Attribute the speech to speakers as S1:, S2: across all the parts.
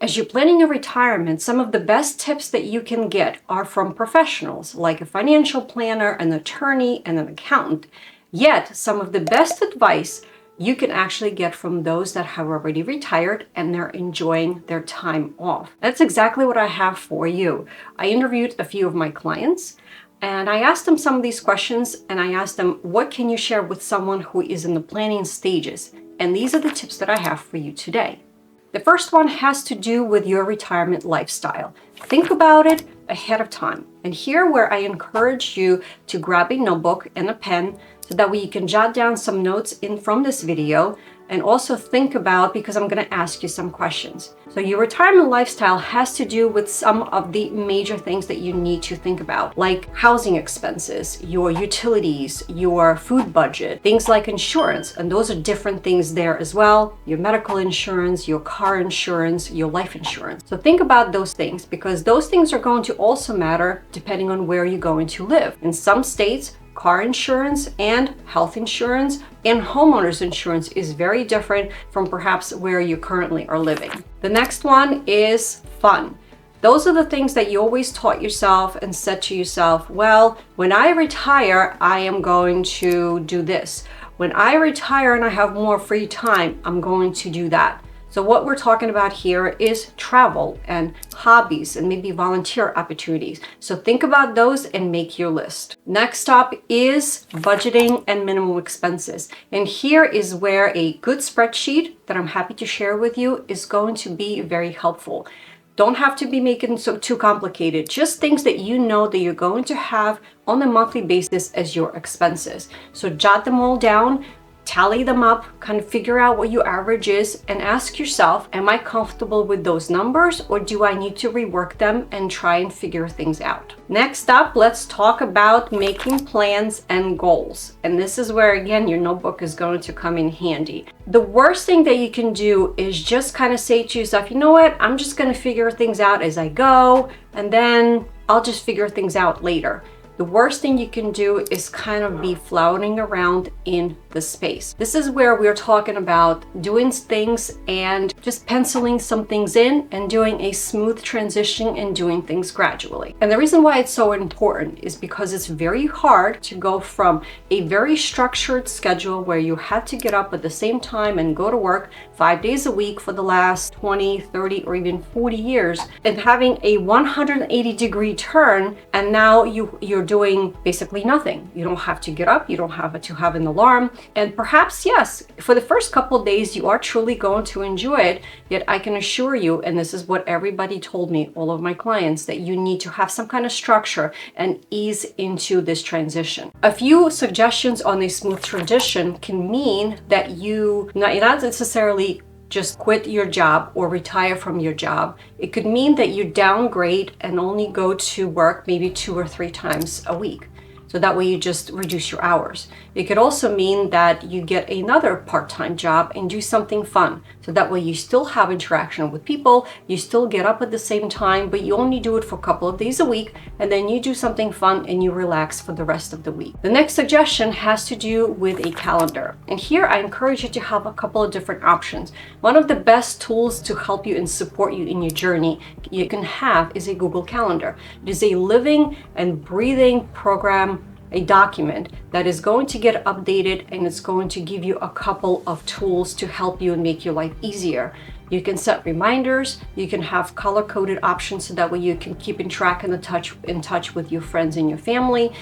S1: As you're planning your retirement, some of the best tips that you can get are from professionals like a financial planner, an attorney, and an accountant. Yet, some of the best advice you can actually get from those that have already retired and they're enjoying their time off. That's exactly what I have for you. I interviewed a few of my clients and I asked them some of these questions, and I asked them, what can you share with someone who is in the planning stages? And these are the tips that I have for you today. The first one has to do with your retirement lifestyle. Think about it ahead of time. And here where I encourage you to grab a notebook and a pen so that way you can jot down some notes in from this video, and also think about, because I'm going to ask you some questions. So your retirement lifestyle has to do with some of the major things that you need to think about, like housing expenses, your utilities, your food budget, things like insurance, and those are different things there as well, your medical insurance, your car insurance, your life insurance. So think about those things, because those things are going to also matter depending on where you're going to live. In some states, car insurance and health insurance and homeowners insurance is very different from perhaps where you currently are living. The next one is fun. Those are the things that you always taught yourself and said to yourself, well, when I retire, I am going to do this. When I retire and I have more free time, I'm going to do that. So what we're talking about here is travel and hobbies and maybe volunteer opportunities. So think about those and make your list. Next up is budgeting and minimum expenses. And here is where a good spreadsheet that I'm happy to share with you is going to be very helpful. Don't have to be making it so too complicated. Just things that you know that you're going to have on a monthly basis as your expenses. So jot them all down. Tally them up, kind of figure out what your average is, and ask yourself, am I comfortable with those numbers, or do I need to rework them and try and figure things out? Next up, let's talk about making plans and goals. And this is where, again, your notebook is going to come in handy. The worst thing that you can do is just kind of say to yourself, you know what, I'm just going to figure things out as I go, and then I'll just figure things out later. The worst thing you can do is kind of be floating around in the space. This is where we're talking about doing things and just penciling some things in and doing a smooth transition and doing things gradually. And the reason why it's so important is because it's very hard to go from a very structured schedule where you had to get up at the same time and go to work 5 days a week for the last 20, 30, or even 40 years, and having a 180-degree turn, and now you're doing basically nothing. You don't have to get up, you don't have to have an alarm, and perhaps, yes, for the first couple of days you are truly going to enjoy it, yet I can assure you, and this is what everybody told me, all of my clients, that you need to have some kind of structure and ease into this transition. A few suggestions on a smooth transition can mean that you're not necessarily just quit your job or retire from your job. It could mean that you downgrade and only go to work maybe 2 or 3 times a week. So that way you just reduce your hours. It could also mean that you get another part-time job and do something fun. So that way you still have interaction with people, you still get up at the same time, but you only do it for a couple of days a week, and then you do something fun and you relax for the rest of the week. The next suggestion has to do with a calendar. And here I encourage you to have a couple of different options. One of the best tools to help you and support you in your journey you can have is a Google Calendar. It is a living and breathing program, a document that is going to get updated, and it's going to give you a couple of tools to help you and make your life easier. You can set reminders, you can have color-coded options so that way you can keep in track and in touch with your friends and your family.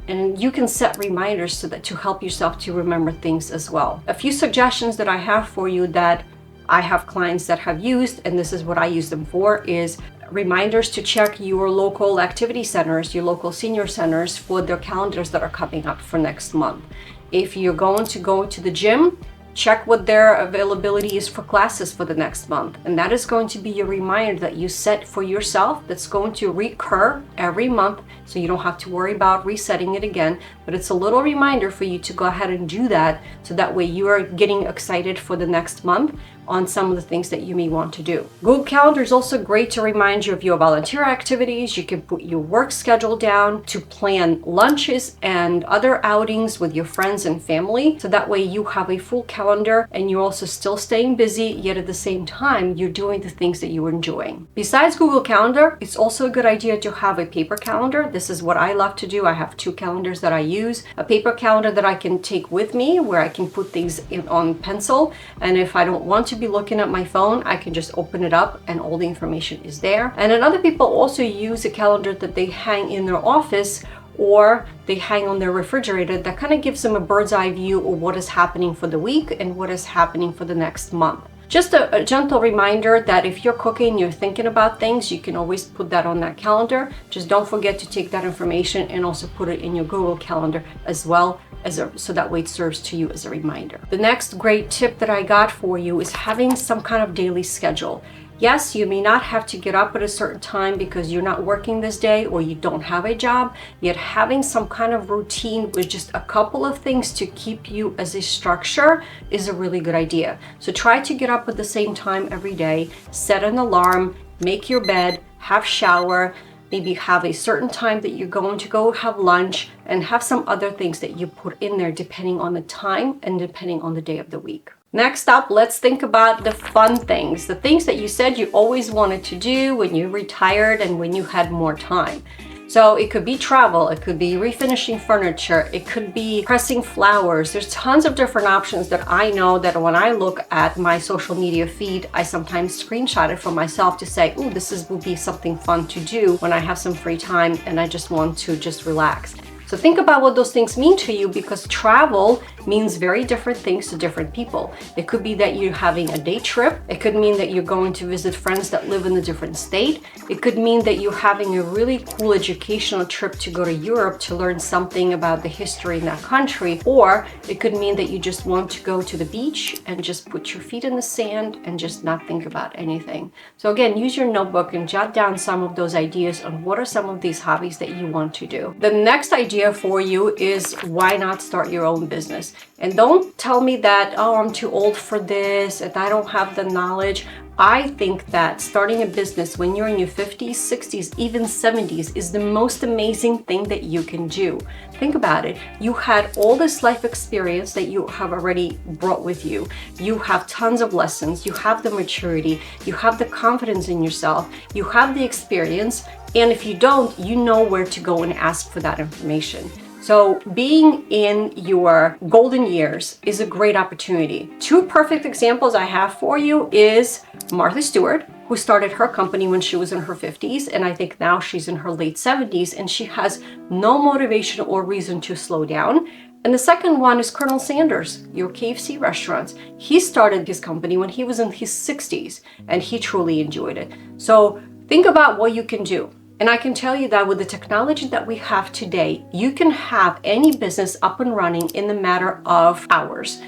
S1: And you can set reminders so that to help yourself to remember things as well. A few suggestions that I have for you that I have clients that have used, and this is what I use them for, is reminders to check your local activity centers, your local senior centers, for their calendars that are coming up for next month. If you're going to go to the gym, check what their availability is for classes for the next month. And that is going to be your reminder that you set for yourself that's going to recur every month, so you don't have to worry about resetting it again. But it's a little reminder for you to go ahead and do that, so that way you are getting excited for the next month. on some of the things that you may want to do. Google Calendar is also great to remind you of your volunteer activities. You can put your work schedule down to plan lunches and other outings with your friends and family. So that way you have a full calendar and you're also still staying busy, yet at the same time, you're doing the things that you're enjoying. Besides Google Calendar, it's also a good idea to have a paper calendar. This is what I love to do. I have 2 calendars that I use. A paper calendar that I can take with me where I can put things on pencil. And if I don't want to be looking at my phone, I can just open it up and all the information is there. And then other people also use a calendar that they hang in their office or they hang on their refrigerator. That kind of gives them a bird's eye view of what is happening for the week and what is happening for the next month. Just a gentle reminder that if you're cooking, you're thinking about things, you can always put that on that calendar. Just don't forget to take that information and also put it in your Google Calendar as well, so that way it serves to you as a reminder. The next great tip that I got for you is having some kind of daily schedule. Yes, you may not have to get up at a certain time because you're not working this day or you don't have a job, yet having some kind of routine with just a couple of things to keep you as a structure is a really good idea. So try to get up at the same time every day, set an alarm, make your bed, have shower, maybe have a certain time that you're going to go have lunch, and have some other things that you put in there depending on the time and depending on the day of the week. Next up, let's think about the fun things, the things that you said you always wanted to do when you retired and when you had more time. So it could be travel, it could be refinishing furniture, it could be pressing flowers. There's tons of different options that I know that when I look at my social media feed, I sometimes screenshot it for myself to say, oh, will be something fun to do when I have some free time and I just want to just relax. So think about what those things mean to you, because travel means very different things to different people. It could be that you're having a day trip. It could mean that you're going to visit friends that live in a different state. It could mean that you're having a really cool educational trip to go to Europe to learn something about the history in that country. Or it could mean that you just want to go to the beach and just put your feet in the sand and just not think about anything. So again, use your notebook and jot down some of those ideas on what are some of these hobbies that you want to do. The next idea for you is, why not start your own business? And don't tell me that, oh, I'm too old for this and I don't have the knowledge. I think that starting a business when you're in your 50s, 60s, even 70s is the most amazing thing that you can do. Think about it. You had all this life experience that you have already brought with you. You have tons of lessons. You have the maturity. You have the confidence in yourself. You have the experience. And if you don't, you know where to go and ask for that information. So being in your golden years is a great opportunity. 2 perfect examples I have for you is Martha Stewart, who started her company when she was in her 50s, and I think now she's in her late 70s, and she has no motivation or reason to slow down. And the second one is Colonel Sanders, your KFC restaurants. He started his company when he was in his 60s, and he truly enjoyed it. So think about what you can do. And I can tell you that with the technology that we have today, you can have any business up and running in the matter of hours.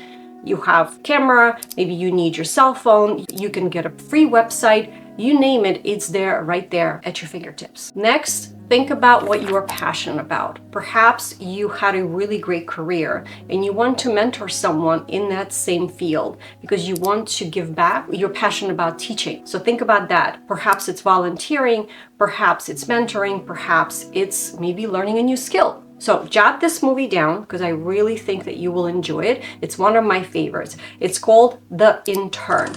S1: You have camera, maybe you need your cell phone, you can get a free website, you name it, it's there right there at your fingertips. Next, think about what you are passionate about. Perhaps you had a really great career and you want to mentor someone in that same field because you want to give back. You're passionate about teaching. So think about that. Perhaps it's volunteering, perhaps it's mentoring, perhaps it's maybe learning a new skill. So jot this movie down because I really think that you will enjoy it. It's one of my favorites. It's called The Intern,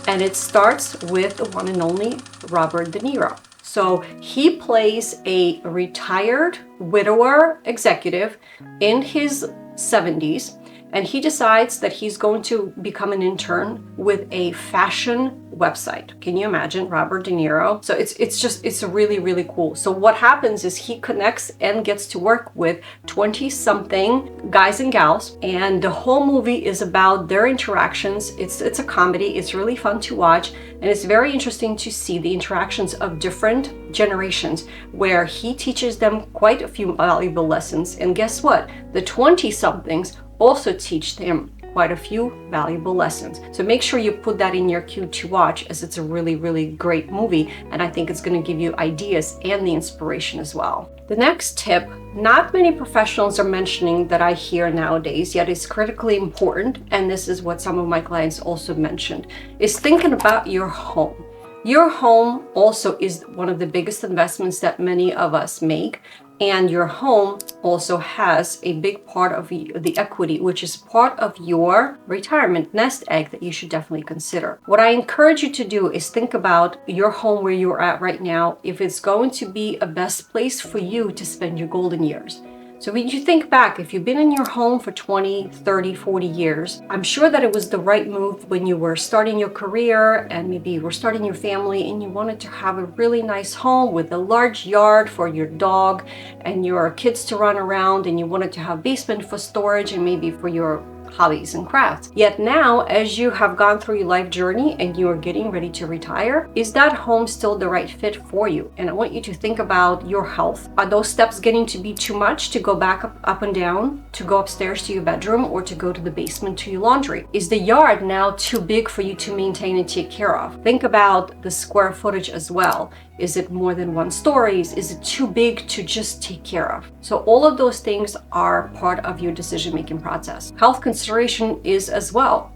S1: and it starts with the one and only Robert De Niro. So he plays a retired widower executive in his 70s, and he decides that he's going to become an intern with a fashion website. Can you imagine Robert De Niro? So it's really, really cool. So what happens is he connects and gets to work with 20-something guys and gals, and the whole movie is about their interactions. It's a comedy. It's really fun to watch, and it's very interesting to see the interactions of different generations where he teaches them quite a few valuable lessons. And guess what? The 20-somethings also teach him quite a few valuable lessons. So make sure you put that in your queue to watch, as it's a really, really great movie, and I think it's going to give you ideas and the inspiration as well. The next tip, not many professionals are mentioning that I hear nowadays, yet it's critically important, and this is what some of my clients also mentioned, is thinking about your home. Your home also is one of the biggest investments that many of us make, and your home also has a big part of the equity, which is part of your retirement nest egg that you should definitely consider. What I encourage you to do is think about your home where you're at right now, if it's going to be a best place for you to spend your golden years. So when you think back, if you've been in your home for 20, 30, 40 years, I'm sure that it was the right move when you were starting your career and maybe you were starting your family and you wanted to have a really nice home with a large yard for your dog and your kids to run around, and you wanted to have basement for storage and maybe for your hobbies and crafts. Yet now, as you have gone through your life journey and you are getting ready to retire, is that home still the right fit for you? And I want you to think about your health. Are those steps getting to be too much to go back up and down, to go upstairs to your bedroom, or to go to the basement to your laundry? Is the yard now too big for you to maintain and take care of? Think about the square footage as well. Is it more than 1 stories? Is it too big to just take care of? So all of those things are part of your decision-making process. Health consideration is as well.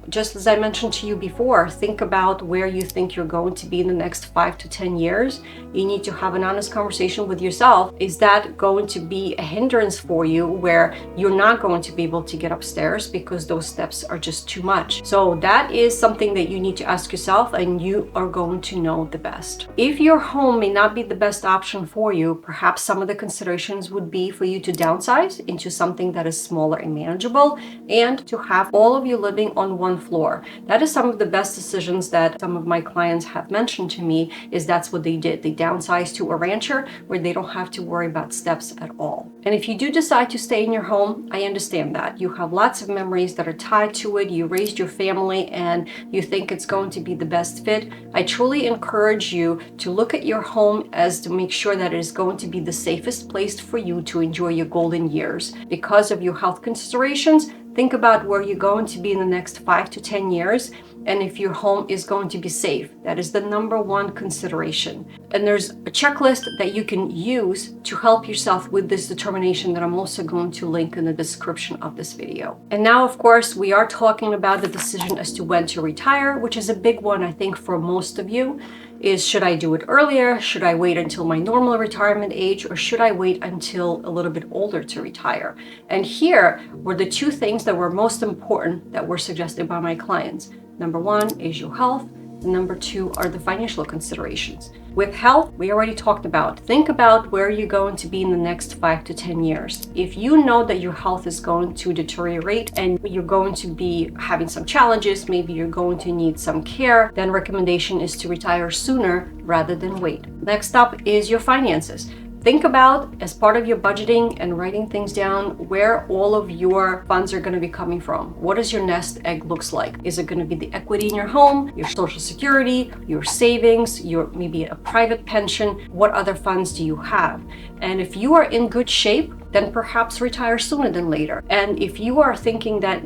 S1: Just as I mentioned to you before, think about where you think you're going to be in the next 5 to 10 years. You need to have an honest conversation with yourself. Is that going to be a hindrance for you where you're not going to be able to get upstairs because those steps are just too much? So that is something that you need to ask yourself, and you are going to know the best. If your home may not be the best option for you, perhaps some of the considerations would be for you to downsize into something that is smaller and manageable, and to have all of you living on one floor. That is some of the best decisions that some of my clients have mentioned to me, is that's what they did. They downsized to a rancher where they don't have to worry about steps at all. And if you do decide to stay in your home, I understand that. You have lots of memories that are tied to it. You raised your family and you think it's going to be the best fit. I truly encourage you to look at your home as to make sure that it is going to be the safest place for you to enjoy your golden years. Because of your health considerations, think about where you're going to be in the next 5 to 10 years, and if your home is going to be safe. That is the number one consideration. And there's a checklist that you can use to help yourself with this determination that I'm also going to link in the description of this video. And now, of course, we are talking about the decision as to when to retire, which is a big one, I think, for most of you. Is, should I do it earlier? Should I wait until my normal retirement age, or should I wait until a little bit older to retire? And here were the 2 things that were most important that were suggested by my clients. Number 1 is your health, and number 2 are the financial considerations. With health, we already talked about. Think about where you're going to be in the next 5 to 10 years. If you know that your health is going to deteriorate and you're going to be having some challenges, maybe you're going to need some care, then recommendation is to retire sooner rather than wait. Next up is your finances. Think about, as part of your budgeting and writing things down, where all of your funds are going to be coming from. What does your nest egg looks like? Is it going to be the equity in your home, your social security, your savings, your maybe a private pension? What other funds do you have? And if you are in good shape, then perhaps retire sooner than later. And if you are thinking that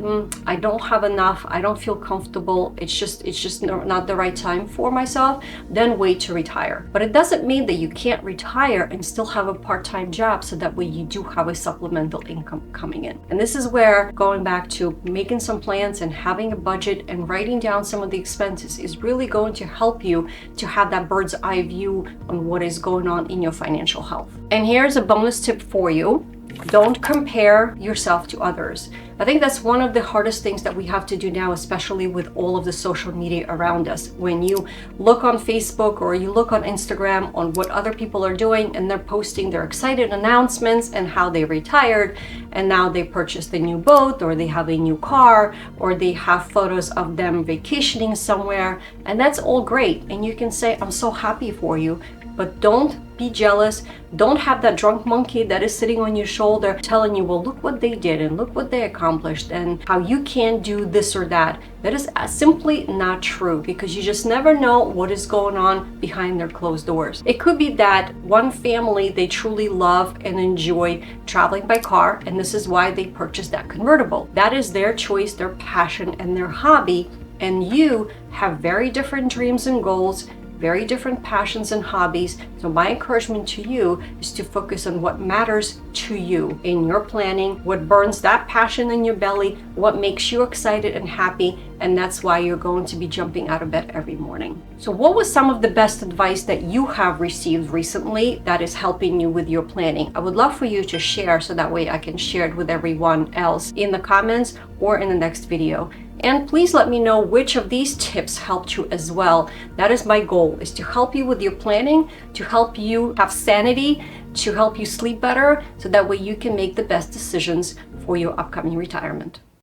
S1: I don't have enough, I don't feel comfortable, it's just not the right time for myself, then wait to retire. But it doesn't mean that you can't retire and still have a part-time job, so that way you do have a supplemental income coming in. And this is where going back to making some plans and having a budget and writing down some of the expenses is really going to help you to have that bird's eye view on what is going on in your financial health. And here's a bonus tip for you. Don't compare yourself to others. I think that's one of the hardest things that we have to do now, especially with all of the social media around us. When you look on Facebook or you look on Instagram on what other people are doing, and they're posting their excited announcements and how they retired and now they purchased a new boat, or they have a new car, or they have photos of them vacationing somewhere, and that's all great. And you can say, I'm so happy for you. but don't be jealous. Don't have that drunk monkey that is sitting on your shoulder telling you, well, look what they did and look what they accomplished and how you can't do this or that. That is simply not true, because you just never know what is going on behind their closed doors. It could be that one family, they truly love and enjoy traveling by car, and this is why they purchased that convertible. That is their choice, their passion, and their hobby. And you have very different dreams and goals, very different passions and hobbies. So my encouragement to you is to focus on what matters to you in your planning, what burns that passion in your belly, what makes you excited and happy, and that's why you're going to be jumping out of bed every morning. So what was some of the best advice that you have received recently that is helping you with your planning? I would love for you to share, so that way I can share it with everyone else in the comments or in the next video. And please let me know which of these tips helped you as well. That is my goal, is to help you with your planning, to help you have sanity, to help you sleep better, so that way you can make the best decisions for your upcoming retirement.